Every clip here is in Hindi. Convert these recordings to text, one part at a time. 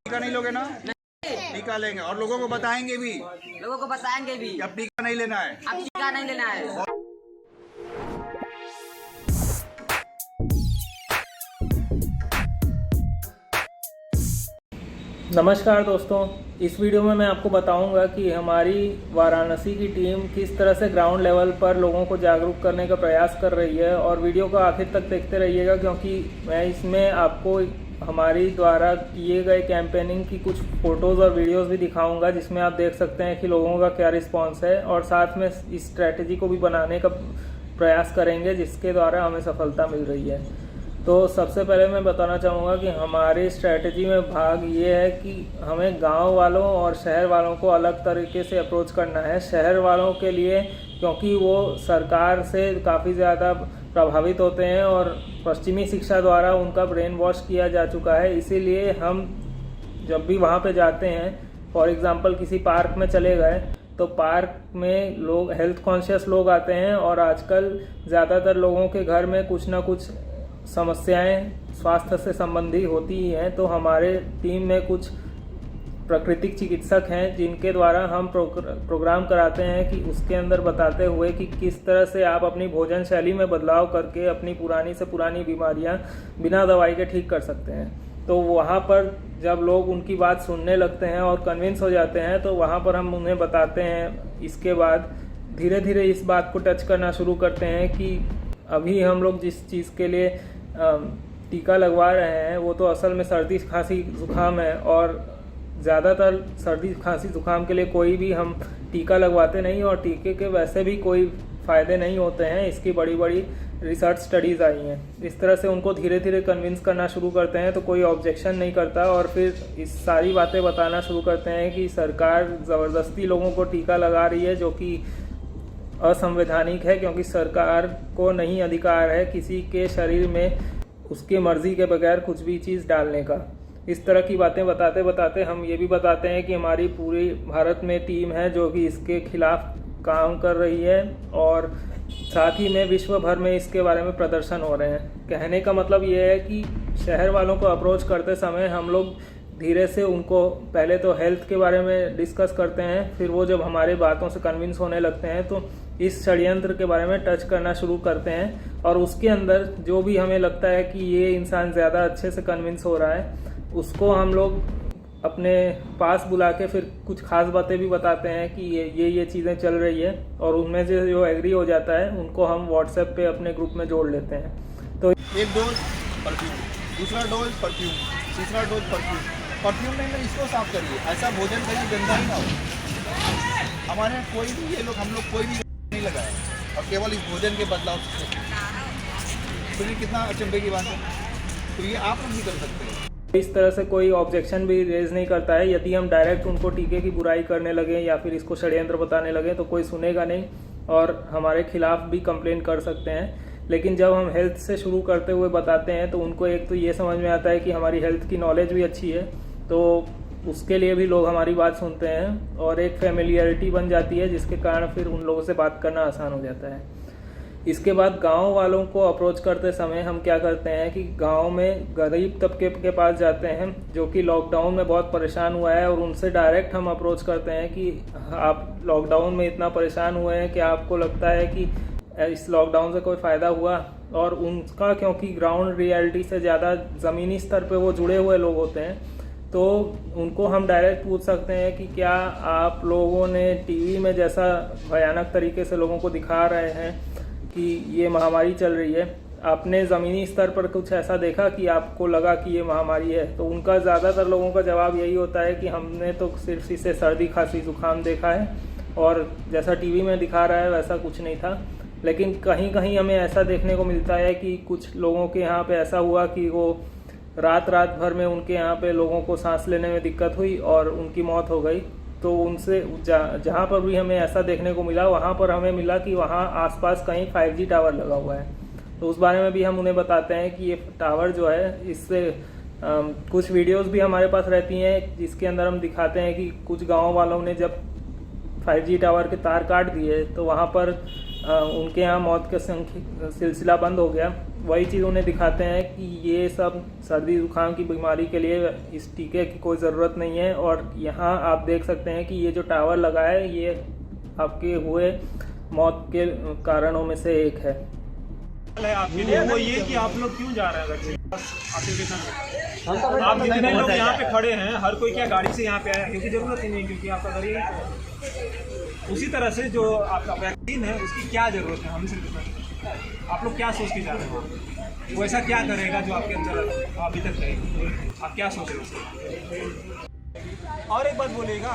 टीका नहीं लोगे ना? टीका लेंगे और लोगों को बताएंगे भी कि अब टीका नहीं लेना है। अब टीका नहीं लेना है। नमस्कार दोस्तों, इस वीडियो में मैं आपको बताऊंगा कि हमारी वाराणसी की टीम किस तरह से ग्राउंड लेवल पर लोगों को जागरूक करने का प्रयास कर रही है। और वीडियो को आखिर तक देखते रहिएगा, क्योंकि मैं इसमें आपको हमारी द्वारा किए गए कैंपेनिंग की कुछ फ़ोटोज़ और वीडियोज़ भी दिखाऊंगा, जिसमें आप देख सकते हैं कि लोगों का क्या रिस्पॉन्स है। और साथ में इस स्ट्रैटेजी को भी बनाने का प्रयास करेंगे जिसके द्वारा हमें सफलता मिल रही है। तो सबसे पहले मैं बताना चाहूँगा कि हमारी स्ट्रैटेजी में भाग ये है कि हमें गांव वालों और शहर वालों को अलग तरीके से अप्रोच करना है। शहर वालों के लिए, क्योंकि वो सरकार से काफ़ी ज़्यादा प्रभावित होते हैं और पश्चिमी शिक्षा द्वारा उनका ब्रेन वॉश किया जा चुका है, इसीलिए हम जब भी वहाँ पे जाते हैं, फॉर एग्ज़ाम्पल किसी पार्क में चले गए, तो पार्क में लोग हेल्थ कॉन्शियस लोग आते हैं और आजकल ज़्यादातर लोगों के घर में कुछ ना कुछ समस्याएं स्वास्थ्य से संबंधी होती ही हैं। तो हमारे टीम में कुछ प्राकृतिक चिकित्सक हैं जिनके द्वारा हम प्रोग्राम कराते हैं कि उसके अंदर बताते हुए कि किस तरह से आप अपनी भोजन शैली में बदलाव करके अपनी पुरानी से पुरानी बीमारियां बिना दवाई के ठीक कर सकते हैं। तो वहाँ पर जब लोग उनकी बात सुनने लगते हैं और कन्विंस हो जाते हैं, तो वहाँ पर हम उन्हें बताते हैं। इसके बाद धीरे धीरे इस बात को टच करना शुरू करते हैं कि अभी हम लोग जिस चीज़ के लिए टीका लगवा रहे हैं वो तो असल में सर्दी खांसी ज़ुकाम है, और ज़्यादातर सर्दी खांसी ज़ुकाम के लिए कोई भी हम टीका लगवाते नहीं, और टीके के वैसे भी कोई फ़ायदे नहीं होते हैं। इसकी बड़ी बड़ी रिसर्च स्टडीज़ आई हैं। इस तरह से उनको धीरे धीरे कन्विंस करना शुरू करते हैं तो कोई ऑब्जेक्शन नहीं करता, और फिर इस सारी बातें बताना शुरू करते हैं कि सरकार ज़बरदस्ती लोगों को टीका लगा रही है, जो कि असंवैधानिक है, क्योंकि सरकार को नहीं अधिकार है किसी के शरीर में उसकी मर्जी के बगैर कुछ भी चीज़ डालने का। इस तरह की बातें बताते बताते हम ये भी बताते हैं कि हमारी पूरी भारत में टीम है जो कि इसके खिलाफ काम कर रही है, और साथ ही में विश्व भर में इसके बारे में प्रदर्शन हो रहे हैं। कहने का मतलब ये है कि शहर वालों को अप्रोच करते समय हम लोग धीरे से उनको पहले तो हेल्थ के बारे में डिस्कस करते हैं, फिर वो जब हमारे बातों से कन्विंस होने लगते हैं तो इस षड्यंत्र के बारे में टच करना शुरू करते हैं, और उसके अंदर जो भी हमें लगता है कि ये इंसान ज़्यादा अच्छे से कन्विंस हो रहा है, उसको हम लोग अपने पास बुला के फिर कुछ खास बातें भी बताते हैं कि ये चीज़ें चल रही है, और उनमें से जो एग्री हो जाता है उनको हम व्हाट्सएप पे अपने ग्रुप में जोड़ लेते हैं। तो एक डोज परफ्यूम, दूसरा डोज परफ्यूम, तीसरा डोज परफ्यूम। परफ्यूम नहीं, इसको साफ करिए, ऐसा भोजन कहीं गंदा ही ना हो। हमारे यहाँ कोई भी हम लोग कोई भी नहीं लगाए, और केवल इस भोजन के बदलाव से। तो ये कितना अचंभे की बात है। तो ये आप लोग भी कर सकते हैं। इस तरह से कोई ऑब्जेक्शन भी रेज नहीं करता है। यदि हम डायरेक्ट उनको टीके की बुराई करने लगे या फिर इसको षड्यंत्र बताने लगे तो कोई सुनेगा नहीं, और हमारे खिलाफ भी कंप्लेन कर सकते हैं। लेकिन जब हम हेल्थ से शुरू करते हुए बताते हैं तो उनको एक तो ये समझ में आता है कि हमारी हेल्थ की नॉलेज भी अच्छी है, तो उसके लिए भी लोग हमारी बात सुनते हैं, और एक फेमिलियरिटी बन जाती है जिसके कारण फिर उन लोगों से बात करना आसान हो जाता है। इसके बाद गांव वालों को अप्रोच करते समय हम क्या करते हैं कि गांव में गरीब तबके के पास जाते हैं जो कि लॉकडाउन में बहुत परेशान हुआ है, और उनसे डायरेक्ट हम अप्रोच करते हैं कि आप लॉकडाउन में इतना परेशान हुए हैं कि आपको लगता है कि इस लॉकडाउन से कोई फ़ायदा हुआ। और उनका, क्योंकि ग्राउंड रियलिटी से ज़्यादा ज़मीनी स्तर पे वो जुड़े हुए लोग होते हैं, तो उनको हम डायरेक्ट पूछ सकते हैं कि क्या आप लोगों ने टीवी में जैसा भयानक तरीके से लोगों को दिखा रहे हैं कि ये महामारी चल रही है, आपने ज़मीनी स्तर पर कुछ ऐसा देखा कि आपको लगा कि ये महामारी है? तो उनका ज़्यादातर लोगों का जवाब यही होता है कि हमने तो सिर्फ इसे सर्दी खांसी जुकाम देखा है, और जैसा टीवी में दिखा रहा है वैसा कुछ नहीं था। लेकिन कहीं कहीं हमें ऐसा देखने को मिलता है कि कुछ लोगों के यहाँ पे ऐसा हुआ कि वो रात भर में उनके यहाँ पे लोगों को सांस लेने में दिक्कत हुई और उनकी मौत हो गई। तो उनसे जहाँ पर भी हमें ऐसा देखने को मिला, वहाँ पर हमें मिला कि वहाँ आसपास कहीं 5G टावर लगा हुआ है। तो उस बारे में भी हम उन्हें बताते हैं कि ये टावर जो है, इससे कुछ वीडियोस भी हमारे पास रहती हैं जिसके अंदर हम दिखाते हैं कि कुछ गाँव वालों ने जब 5G टावर के तार काट दिए तो वहाँ पर उनके यहाँ मौत का सिलसिला बंद हो गया, वही चीज़ उन्हें दिखाते हैं कि ये सब सर्दी जुकाम की बीमारी के लिए इस टीके की कोई ज़रूरत नहीं है। और यहाँ आप देख सकते हैं कि ये जो टावर लगा है ये आपके हुए मौत के कारणों में से एक है। आपके लिए वो ये कि आप लोग क्यों जा रहे हैं एप्लीकेशन? आप जितने लोग यहाँ पे खड़े हैं, हर कोई क्या गाड़ी से यहाँ पे आया? क्योंकि जरूरत ही नहीं, क्योंकि आपका गाड़ी उसी तरह से जो आपका वैक्सीन है उसकी क्या जरूरत है हमसे? आप लोग क्या सोच के जा रहे हैं? वो ऐसा क्या करेगा जो आपके अंदर अभी तक है? आप क्या सोच रहे हो? और एक बात बोलिएगा,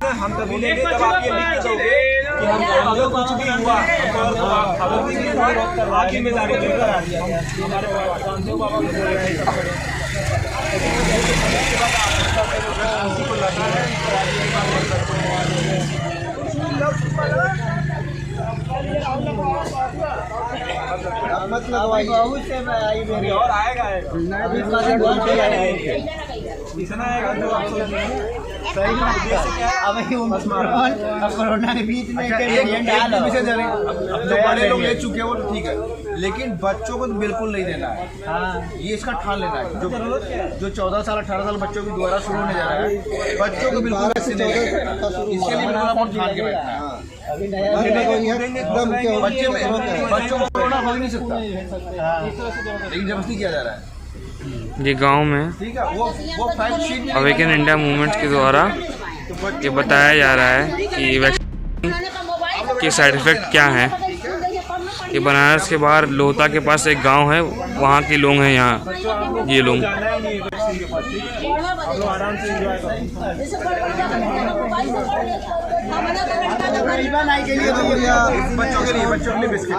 हम तभी लेंगे जब आप ये लिख के दोगे कि अगर कुछ भी हुआ, अगर कुछ भी हुआ आप जिम्मेदारी लेकर आ दिया हमारे बाबा को मतलब और आएगा इतना आएगा तो आप अब कोरोना के बीच में जो बड़े लोग ले चुके हैं वो तो ठीक है, लेकिन बच्चों को तो बिल्कुल नहीं देना है। ये इसका ठान लेना है। जो 14 साल 18 साल बच्चों की दोबारा शुरू होने जा रहा है, बच्चों को बिल्कुल वैसे नहीं देना। इसके लिए बिल्कुल आपको ठान के बैठना है। बच्चों को कोरोना हो ही नहीं सकता, लेकिन जबरदस्ती किया जा रहा है। ये गांव में ठीक है, वो fact sheet awaken India movement के द्वारा ये बताया जा रहा है कि वैक्सीन के साइड इफ़ेक्ट क्या हैं। ये बनारस के बाहर लोहता के पास एक गांव है, वहाँ के लोग हैं यहाँ, ये लोग बच्चों के लिए बिस्किट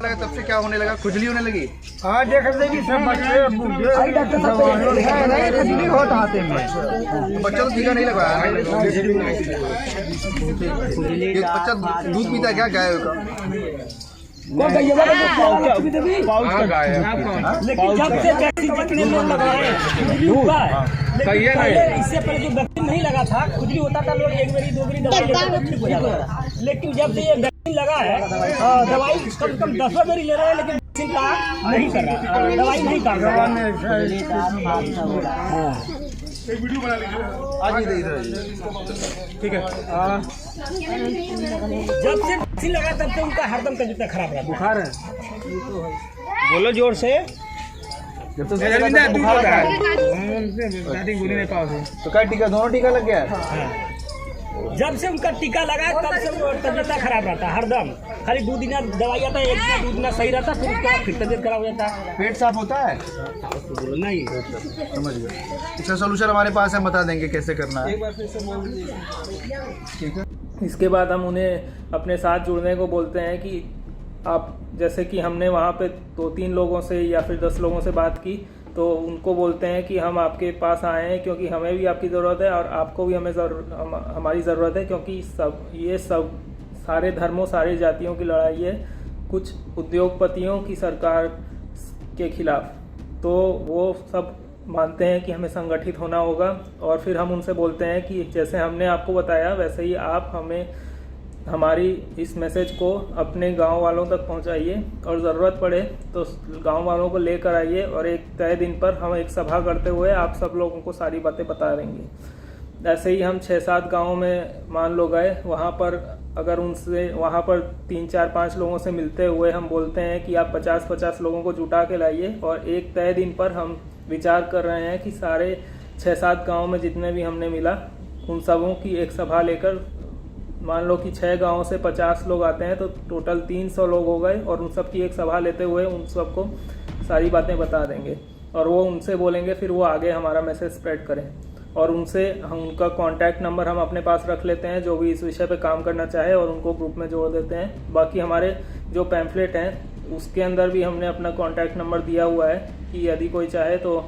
तब से क्या होने लगा? खुजली होने लगी। हाँ देख रहे सब बच्चे होता हाथे में। बच्चा तो टीका नहीं लगवाया। बच्चा दूध पीता क्या गाय का? लेकिन जब से वैक्सीन जितने लोग लगा रहे हैं हुआ है, लेकिन इससे पहले जो वैक्सीन नहीं लगा था खुजली होता था, लोग एक बारी 2 बारी दवाई ठीक हो जाता था। लेकिन जब से ये वैक्सीन लगा है, दवाई कम से कम 10 बारी ले रहे हैं, लेकिन वैक्सीन काम नहीं कर रहा, दवाई नहीं काम कर रहा। वीडियो बना लीजिए ठीक है। जब से वैक्सीन लगा तब से उनका हरदम तबीयत खराब रहा, बुखार है। बोलो जोर से। जब तो क्या टीका, दोनों टीका लग गया है? जब से उनका टीका लगा तब से तबीयत खराब रहता हरदम। खाली 2 दिन दवाई आता है, 1 दिन 2 दिन सही रहता, फिर उसके बाद फिर तबीयत खराब हो जाता है। पेट साफ होता है? नहीं समझ गए। इसका सोल्यूशन हमारे पास है, बता देंगे कैसे करना है। ठीक है। इसके बाद हम उन्हें अपने साथ जुड़ने को बोलते हैं कि आप, जैसे कि हमने वहाँ पे 2-3 लोगों से या फिर 10 लोगों से बात की, तो उनको बोलते हैं कि हम आपके पास आए हैं क्योंकि हमें भी आपकी ज़रूरत है और आपको भी हमारी ज़रूरत है, क्योंकि ये सब सारे धर्मों सारी जातियों की लड़ाई है कुछ उद्योगपतियों की सरकार के खिलाफ। तो वो सब मानते हैं कि हमें संगठित होना होगा, और फिर हम उनसे बोलते हैं कि जैसे हमने आपको बताया वैसे ही आप हमें हमारी इस मैसेज को अपने गांव वालों तक पहुंचाइए, और ज़रूरत पड़े तो गांव वालों को लेकर आइए, और एक तय दिन पर हम एक सभा करते हुए आप सब लोगों को सारी बातें बता देंगे। ऐसे ही हम 6-7 गाँव में मान लो गए, वहाँ पर अगर उनसे वहाँ पर 3-4-5 लोगों से मिलते हुए हम बोलते हैं कि आप 50-50 लोगों को जुटा के लाइए, और एक तय दिन पर हम विचार कर रहे हैं कि सारे 6-7 गाँव में जितने भी हमने मिला उन सबों की एक सभा लेकर, मान लो कि 6 गाँव से 50 लोग आते हैं तो टोटल 300 लोग हो गए, और उन सब की एक सभा लेते हुए उन सबको सारी बातें बता देंगे, और वो उनसे बोलेंगे, फिर वो आगे हमारा मैसेज स्प्रेड करें, और उनसे हम उनका कॉन्टैक्ट नंबर हम अपने पास रख लेते हैं जो भी इस विषय पे काम करना चाहे, और उनको ग्रुप में जोड़ देते हैं। बाकी हमारे जो पैम्फलेट हैं उसके अंदर भी हमने अपना कॉन्टैक्ट नंबर दिया हुआ है कि यदि कोई चाहे तो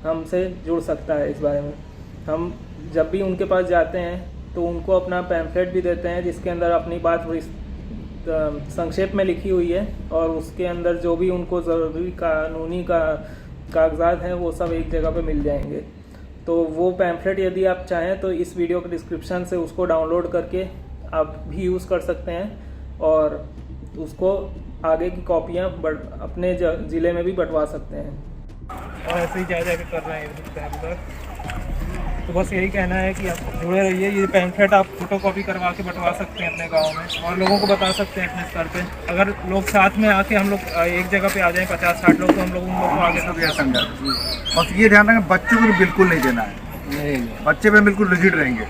हमसे जुड़ सकता है। इस बारे में हम जब भी उनके पास जाते हैं तो उनको अपना पैम्फलेट भी देते हैं जिसके अंदर अपनी बात संक्षेप में लिखी हुई है, और उसके अंदर जो भी उनको ज़रूरी कानूनी कागजात हैं वो सब एक जगह पे मिल जाएंगे। तो वो पैम्फलेट यदि आप चाहें तो इस वीडियो के डिस्क्रिप्शन से उसको डाउनलोड करके आप भी यूज़ कर सकते हैं और उसको आगे की कॉपियाँ अपने ज़िले में भी बंटवा सकते हैं। और ऐसे ही जा के कर रहे हैं। तो बस यही कहना है कि आप जुड़े रहिए। ये पैम्फलेट आप फोटोकॉपी करवा के बंटवा सकते हैं अपने गांव में और लोगों को बता सकते हैं अपने स्तर पे। अगर लोग साथ में आके हम लोग एक जगह पे आ जाएं 50-60 लोग, तो हम लोग उन लोगों को आगे सब संगत। बस ये ध्यान रखें बच्चों को बिल्कुल नहीं देना है, बच्चे पे बिल्कुल रिजिड रहेंगे,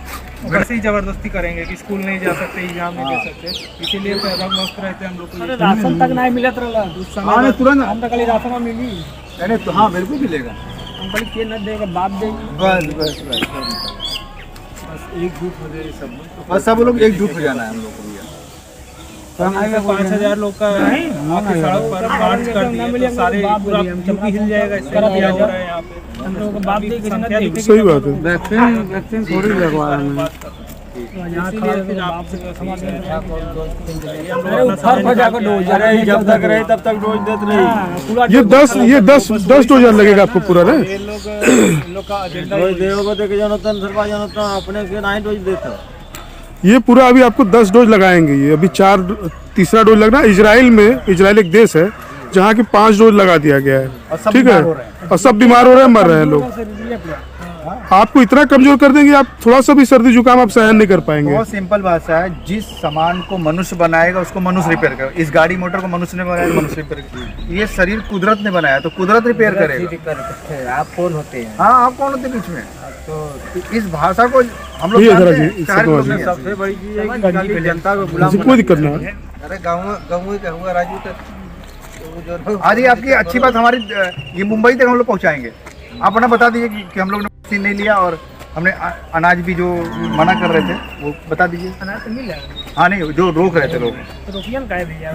वैसे ही ज़बरदस्ती करेंगे कि स्कूल नहीं जा सकते, एग्जाम नहीं दे सकते। इसीलिए पैदा मस्त रहते हैं हम लोग को। राशन तक नहीं मिलत रहा उस समय, तुरंत हम तक राशन मिली नहीं तो हाँ बिल्कुल मिलेगा। अंकल के न देगा बाप देगी। बस एकजुट हो जाए सब लोग। बस सब लोग एकजुट हो जाना है हम लोग को भैया। 5,000 लोग का आपकी सड़क पर मार्च कर दिए तो सारे पूरा यूपी हिल जाएगा। इससे क्या हो रहा है यहाँ पे, हम लोगों को बाप देगी। सही बात है। वैक्सीन थोड़ी लगवा रहे हैं। जब तक रहे तब तक डोज देते रहे। ये 10 डोज लगेगा आपको पूरा ना? ये लोग का एजेंडा अपने से 9 डोज देता। ये पूरा अभी आपको 10 डोज लगाएंगे। ये अभी तीसरा डोज लगना। इजराइल एक देश है जहाँ की 5 डोज लगा दिया गया है, ठीक है, और सब बीमार हो रहे हैं, मर रहे हैं लोग। आपको इतना कमजोर कर देंगे, आप थोड़ा सा भी सर्दी जुकाम आप सहन नहीं कर पाएंगे। बहुत सिंपल भाषा है, जिस सामान को मनुष्य बनाएगा उसको मनुष्य रिपेयर करेगा। इस गाड़ी मोटर को मनुष्य ने बनाया, मनुष्य रिपेयर करेगा। ये शरीर कुदरत ने बनाया तो कुदरत रिपेयर करेगा। आप कौन होते हैं? हाँ आप कौन होते बीच में? तो इस भाषा को हम लोग सबसे बड़ी चीज है कि जनता को गुलाम कोई दिक्कत नहीं है। अरे गाँव का हुआ राजू तक। आज आपकी अच्छी बात हमारी ये मुंबई तक हम लोग पहुँचाएंगे। आप अपना बता दीजिए कि हम लोग ने वैक्सीन नहीं लिया और हमने अनाज भी जो मना कर रहे थे वो बता दीजिए। अनाज तो मिला। हाँ नहीं जो रोक रहे थे लोग, रुपया का भैया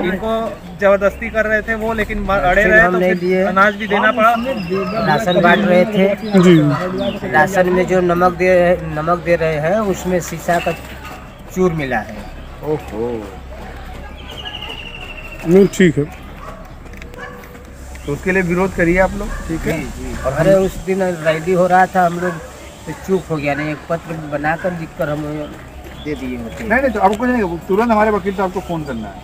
इनको जबरदस्ती कर रहे थे वो, लेकिन अड़े रहे तो फिर अनाज भी देना पड़ा। राशन बांट रहे थे। राशन में जो नमक दे रहे हैं उसमें शीशा का चूर मिला है। ओहो नहीं ठीक है, तो उसके लिए विरोध करिए आप लोग, ठीक है। और अरे उस दिन रैली हो रहा था, हम लोग तो चूक हो गया। नहीं एक पत्र बनाकर लिखकर हम दे दिए होते। नहीं तो आपको नहीं, तुरंत हमारे वकील साहब को फ़ोन करना है।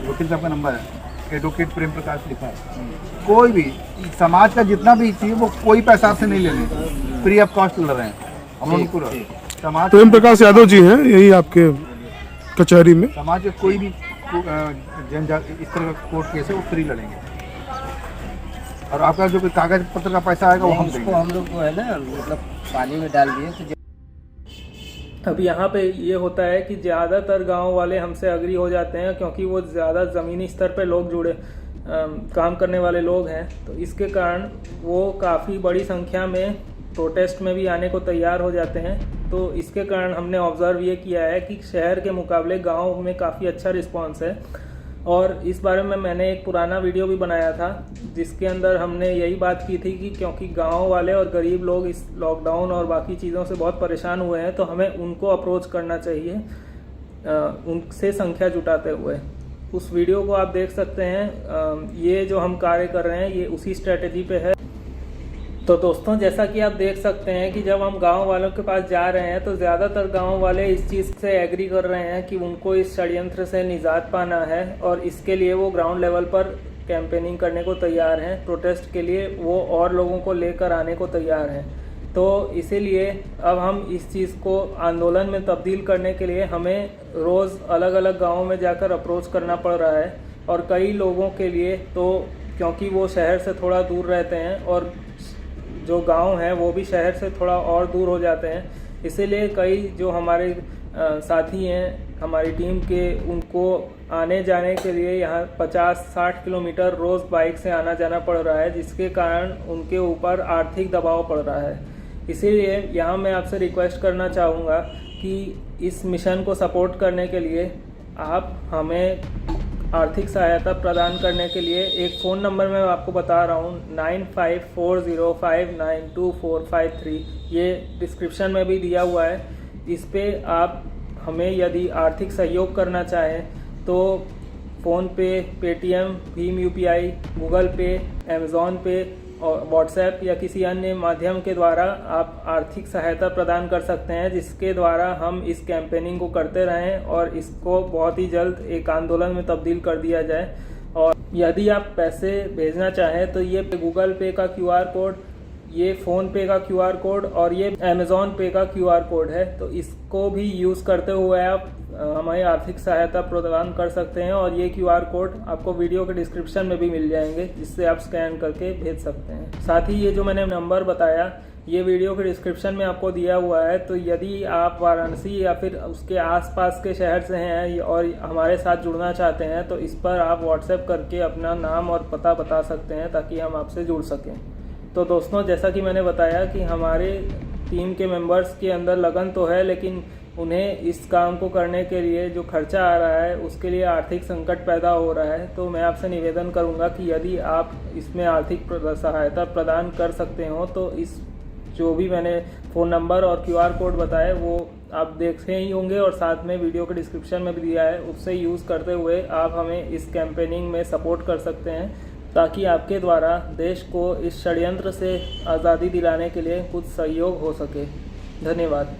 वकील साहब का नंबर है, एडवोकेट प्रेम प्रकाश लिखा है। कोई भी समाज का जितना भी चाहिए वो कोई पैसा आपसे नहीं लेने, फ्री ऑफ कॉस्ट लड़ रहे हैं हम लोग पूरा समाज। प्रेम प्रकाश यादव जी हैं यही आपके कचहरी में। समाज के कोई भी इस तरह का कोर्ट केस है वो फ्री लड़ेंगे और आपका जो कागज पत्र का पैसा आएगा वो हम देंगे। हम लोग को है ना, मतलब पानी में डाल दिए तो। अब यहाँ पे ये होता है कि ज़्यादातर गांव वाले हमसे अग्री हो जाते हैं, क्योंकि वो ज़्यादा ज़मीनी स्तर पे लोग जुड़े काम करने वाले लोग हैं। तो इसके कारण वो काफ़ी बड़ी संख्या में प्रोटेस्ट में भी आने को तैयार हो जाते हैं। तो इसके कारण हमने ऑब्ज़र्व ये किया है कि शहर के मुकाबले गांव में काफ़ी अच्छा रिस्पांस है। और इस बारे में मैंने एक पुराना वीडियो भी बनाया था जिसके अंदर हमने यही बात की थी कि क्योंकि गांव वाले और गरीब लोग इस लॉकडाउन और बाकी चीज़ों से बहुत परेशान हुए हैं, तो हमें उनको अप्रोच करना चाहिए उनसे संख्या जुटाते हुए। उस वीडियो को आप देख सकते हैं। ये जो हम कार्य कर रहे हैं ये उसी स्ट्रेटजी पे है। तो दोस्तों, जैसा कि आप देख सकते हैं कि जब हम गांव वालों के पास जा रहे हैं तो ज़्यादातर गांव वाले इस चीज़ से एग्री कर रहे हैं कि उनको इस षड्यंत्र से निजात पाना है और इसके लिए वो ग्राउंड लेवल पर कैंपेनिंग करने को तैयार हैं। प्रोटेस्ट के लिए वो और लोगों को लेकर आने को तैयार हैं। तो इसीलिए अब हम इस चीज़ को आंदोलन में तब्दील करने के लिए हमें रोज़ अलग अलग गाँवों में जाकर अप्रोच करना पड़ रहा है। और कई लोगों के लिए तो क्योंकि वो शहर से थोड़ा दूर रहते हैं और जो गांव हैं वो भी शहर से थोड़ा और दूर हो जाते हैं, इसीलिए कई जो हमारे साथी हैं हमारी टीम के, उनको आने जाने के लिए यहाँ 50-60 किलोमीटर रोज़ बाइक से आना जाना पड़ रहा है, जिसके कारण उनके ऊपर आर्थिक दबाव पड़ रहा है। इसीलिए यहाँ मैं आपसे रिक्वेस्ट करना चाहूँगा कि इस मिशन को सपोर्ट करने के लिए आप हमें आर्थिक सहायता प्रदान करने के लिए एक फ़ोन नंबर मैं आपको बता रहा हूँ 9540592453। ये डिस्क्रिप्शन में भी दिया हुआ है। इस पे आप हमें यदि आर्थिक सहयोग करना चाहें तो फ़ोन पे, पेटीएम, भीम UPI, गूगल पे, अमेज़ॉन पे और व्हाट्सएप या किसी अन्य माध्यम के द्वारा आप आर्थिक सहायता प्रदान कर सकते हैं, जिसके द्वारा हम इस कैंपेनिंग को करते रहें और इसको बहुत ही जल्द एक आंदोलन में तब्दील कर दिया जाए। और यदि आप पैसे भेजना चाहें तो ये गूगल पे का QR कोड, ये फ़ोन पे का QR कोड और ये अमेज़ॉन पे का QR कोड है, तो इसको भी यूज़ करते हुए आप हमें आर्थिक सहायता प्रदान कर सकते हैं। और ये QR कोड आपको वीडियो के डिस्क्रिप्शन में भी मिल जाएंगे, जिससे आप स्कैन करके भेज सकते हैं। साथ ही ये जो मैंने नंबर बताया ये वीडियो के डिस्क्रिप्शन में आपको दिया हुआ है, तो यदि आप वाराणसी या फिर उसके आसपास के शहर से हैं और हमारे साथ जुड़ना चाहते हैं तो इस पर आप व्हाट्सएप करके अपना नाम और पता बता सकते हैं ताकि हम आपसे जुड़ सकें। तो दोस्तों, जैसा कि मैंने बताया कि हमारे टीम के मेंबर्स के अंदर लगन तो है, लेकिन उन्हें इस काम को करने के लिए जो खर्चा आ रहा है उसके लिए आर्थिक संकट पैदा हो रहा है। तो मैं आपसे निवेदन करूंगा कि यदि आप इसमें आर्थिक सहायता प्रदान कर सकते हो तो इस जो भी मैंने फ़ोन नंबर और QR कोड बताए वो आप देखे ही होंगे और साथ में वीडियो के डिस्क्रिप्शन में भी दिया है, उससे यूज़ करते हुए आप हमें इस कैंपेनिंग में सपोर्ट कर सकते हैं ताकि आपके द्वारा देश को इस षड्यंत्र से आज़ादी दिलाने के लिए कुछ सहयोग हो सके। धन्यवाद।